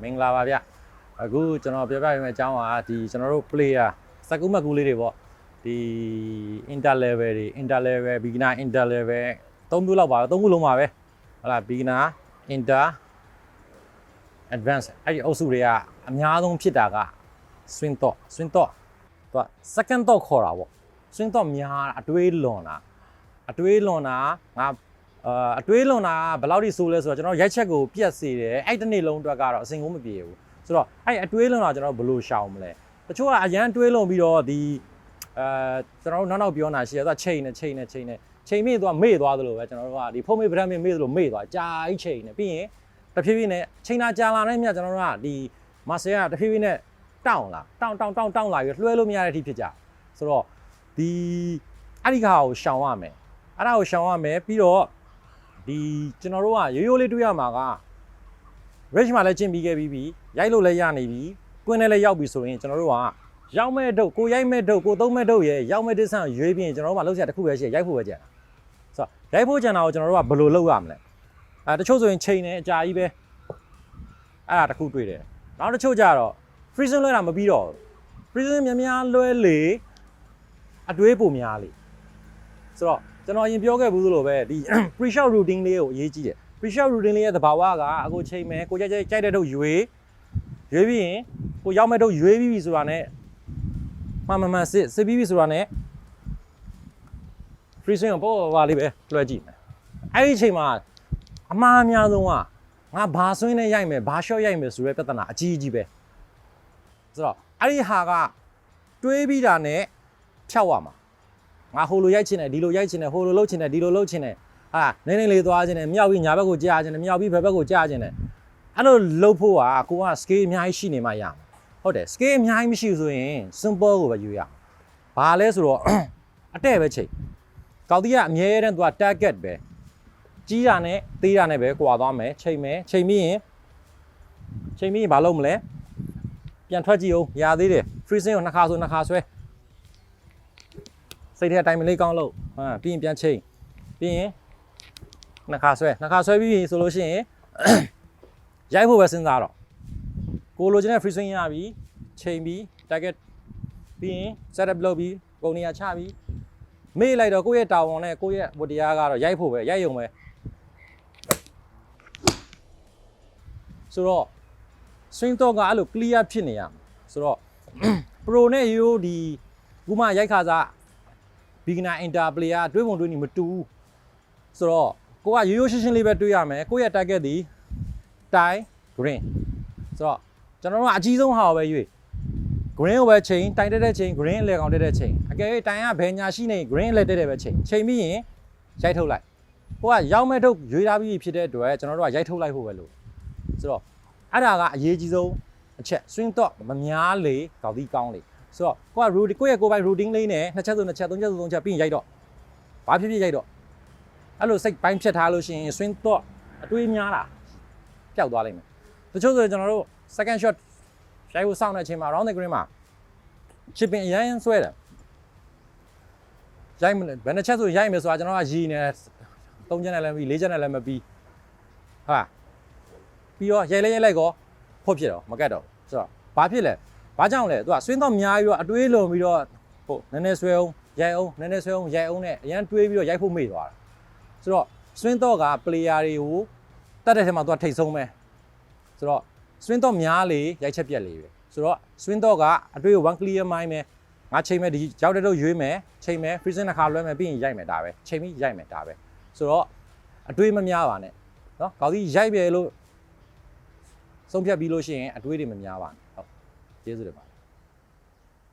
မင်္ဂလာပါဗျအခုကျွန်တော်ပြောပြပေးမယ့်အကြောင်းကဒီကျွန်တော်တို့ player စကူးမကူလေးတွေပေါ့ဒီ inter level တွေ inter level beginner inter level 3မျိုးလောက်ပါပဲ3ခုလုံးပါပဲဟုတ်လား beginner inter advance အဲ့ဒီအုပ်စုတွေကအများဆုံးဖြစ်တာက swing thought သူက second thought ခေါ်တာပေါ့ swing thought များအတွေးလွန်တာငါအတွေးလွန်တာဘယ်လောက်ထိဆိုးလဲဆိုတော့ကျွန်တော်ရိုက်ချက်ကိုပြတ်စေတယ်အဲ့တစ်နေ့လုံးအတွက်ကတော့အစင်ကိုမပြေဘူးဆိုတော့အဲ့အတွေးလွန်တာကျွန်တော်ဘယ်လိုရှောင်မလဲတချို့ကအရန်တွေးလွန်ပြီးတော့ဒီကျွန်တော်တို့နောက်ပြောတာရှိတယ်သူကချိန်မိသွားမေ့သွားသလိုပဲကျွန်တော်တို့ကဒီဖုန်းမေ့ဗရမ်းမေ့သလိုမေ့သွားကြာကြီးချိန်နေပြီးရင်တဖြည်းဖြည်းနဲ့ချိန်တာကြာလာတဲ့မြတ်ကျွန်တော်တို့ကဒီမဆယ်ကတဖြည်းဖြည်းနဲ့တောင်းလာပြီးလွှဲလို့မရတဲ့အထိဖြစ်ကြဆိုတော့ဒီအဲ့ဒီခါကိုရှောင်ရမယ်အဲ့ဒါကိုရှောင်ရမယ်ပြီးတော့ဒီကျွန်တော်တို့ကရိုးလေးတွေးရမှာက range မှာလည်းကျင့်ပြီးခဲ့ပြီးရိုက်လို့လည်းရနေပြီကွင်းထဲလည်းရောက်ပြီဆိုရင်ကျွန်တော်တို့ကရောက်မဲ့ဒုတ်ကိုရိုက်မဲ့ဒုတ်ကိုသုံးမဲ့ဒုတ်ရဲ့ရောက်မဲ့ distance ရွေးပြီးရင်ကျွန်တော်တို့ကလောက်စရာတစ်ခုပဲရှိရိုက်ဖို့ပဲကြံတာဆိုတော့ရိုက်ဖို့ကြံတာကိုကျွန်တော်တို့ကဘယ်လိုလုပ်ရမလဲတချို့ဆိုရင်ချိန်နေအကြာကြီးပဲအဲ့ဒါတစ်ခုတွေ့တယ်နောက်တချို့ကြတော့ freezing လွှဲတာမပြီးတော့ freezing များလွှဲလေအတွေးပုံများလေဆိုတော့ကျွန်တော်အရင်ပြောခဲ့ဘူးလို့ပဲဒီ pre-shot routine လေးကိုအရေးကြီးတယ် pre-shot routine လေးရဲ့သဘာဝကအခုချိန်မယ်ကိုကြိုက်တဲ့ဒုတ်ရွေးပြီးရင်ကိုရောက်မဲ့ဒုတ်ရွေးပြီးပြီဆိုတာနဲ့မှန်စစ်ပြီးပြီဆိုတာနဲ့ freezing ကိုပေါ့လေးပဲလွှဲကြည့်မယ်အဲ့ဒီချိန်မှာအမှားအများဆုံးကငါဘာဆွင်းနဲ့ရိုက်မယ်ဘာ shot ရိုက်မယ်ဆိုတဲ့ပြဿနာအကြီးပဲဆိုတော့အဲ့ဒီဟာကတွေးပြီးတာနဲ့ဖြောက်ရမှာငါဟိုလိုရိုက်ချင်တယ်ဒီလိုရိုက်ချင်တယ်ဟိုလိုလှုပ်ချင်တယ်ဒီလိုလှုပ်ချင်တယ်ဟာနေလေးသွားချင်တယ်မြောက်ပြီးညာဘက်ကိုကြားချင်တယ်မြောက်ပြီးဘက်ဘက်ကိုကြားချင်တယ်အဲ့လိုလှုပ်ဖို့ကကိုက scale အများကြီးရှိနေမှရမှာဟုတ်တယ် scale အများကြီးမရှိဆိုရင် simple ကိုပဲယူရဘာလဲဆိုတော့အတဲ့ပဲချိန်ကောက်တီးကအမြဲတမ်းသူက target ပဲကြီးတာနဲ့သေးတာနဲ့ပဲကွာသွားမယ်ချိန်ပြီးရင်ဘာလုပ်မလဲပြန်ထွက်ကြည့်အောင်ရသေးတယ် freezing ကိုနှစ်ခါဆွဲစိတ်ထဲအတိုင်းမလေးကောင်းလို့ပြီးရင်ပြန်ချိန်ပြီးရင်နှစ်ခါဆွဲပြီးဆိုလို့ရှိရင်ရိုက်ဖို့ပဲစဉ်းစားတော့ကိုလိုချင်တဲ့ freezing ရပြီချိန်ပြီး target ပြီးရင် setup လုပ်ပြီးပုံနေရာချပြီးမေ့လိုက်တော့ကိုယ့်ရဲ့တာဝန်နဲ့ကိုယ့်ရဲ့ဝတ္တရားကတော့ရိုက်ဖို့ပဲရိုက်ရုံပဲဆိုတော့ swing thought ကအဲ့လို clear ဖြစ်နေရမှာဆိုတော့ pro နဲ့ရိုးဒီခုမှရိုက်ခါစား beginner inter player တွေးပုံတွေးနေမတူဘူးဆိုတော့ကိုကရိုးရှင်းလေးပဲတွေးရမယ်ကိုယ့်ရဲ့ target ဒီ tie green ဆိုတော့ကျွန်တော်တို့ကအကြီးဆုံးဟာကိုပဲရွေး green ကိုပဲချိန်တိုင်တက်တဲ့ချိန် green အလဲကောင်တက်တဲ့ချိန်အကယ်၍တိုင်ကဘယ်ညာရှိနေ green အလဲတက်တဲ့ပဲချိန်ပြီးရင်ရိုက်ထုတ်လိုက်ကိုကရောက်မဲ့ထုတ်ရွေးထားပြီးဖြစ်တဲ့အတွက်ကျွန်တော်တို့ကရိုက်ထုတ်လိုက်ဖို့ပဲလို့ဆိုတော့အဲ့ဒါကအရေးကြီးဆုံးအချက် swing thought မများလေကောက်ပြီးကောင်းလေဆိုတော့ကိုက routine ကိုယ့်ရဲ့ကိုယ်ပိုင် routine လေးနဲ့2ချက်ဆို2ချက်3ချက်ဆို3ချက်ပြီးရင်ရိုက်တော့ဘာဖြစ်ရိုက်တော့အဲ့လိုစိတ်ပိုင်းဖြတ်ထားလို့ရှိရင် swing thought အတွေးများတာပျောက်သွားလိမ့်မယ်တချို့ဆိုကျွန်တော်တို့ second shot ရိုက်ဖို့စောင့်တဲ့အချိန်မှာ round the green မှာ chipping အရင်ဆွဲတယ်ရိုက်မလဲဘယ်နှချက်ဆိုရိုက်မယ်ဆိုတာကျွန်တော်ကရည်နေ3ချက်နဲ့လည်းမပြီး4ချက်နဲ့လည်းမပြီးဟာပြီးတော့ရိုက်လိုက်ကောဖို့ဖြစ်တော့မကတ်တော့ဆိုတော့ဘာဖြစ်လဲဘာကြောင့်လဲသူက swing thought များပြီးတော့အတွေးလွန်ပြီးတော့ဟုတ်နည်းနည်းဆွဲအောင်ရိုက်အောင်နည်းနည်းဆွဲအောင်ရိုက်အောင်နဲ့အရင်တွေးပြီးတော့ရိုက်ဖို့မေ့သွားတာဆိုတော့ swing thought က player တွေကိုတတ်တဲ့ထဲမှာသူကထိတ်ဆုံးပဲဆိုတော့ swing thought များလေရိုက်ချက်ပြက်လေပဲဆိုတော့ swing thought ကအတွေးကို one clear mind ပဲငါချိန်မယ်ဒီရောက်တဲ့တော့ရွေးမယ်ချိန်မယ် freezing တစ်ခါလွှဲမယ်ပြီးရင်ရိုက်မယ်ဒါပဲချိန်ပြီးရိုက်မယ်ဒါပဲဆိုတော့အတွေးမများပါနဲ့เนาะကောက်ကြီးရိုက်ပြဲလို့ဆုံးဖြတ်ပြီးလို့ရှိရင်အတွေးတွေမများပါနဲ့ဟုတ်ကျေးဇူးတင်ပါ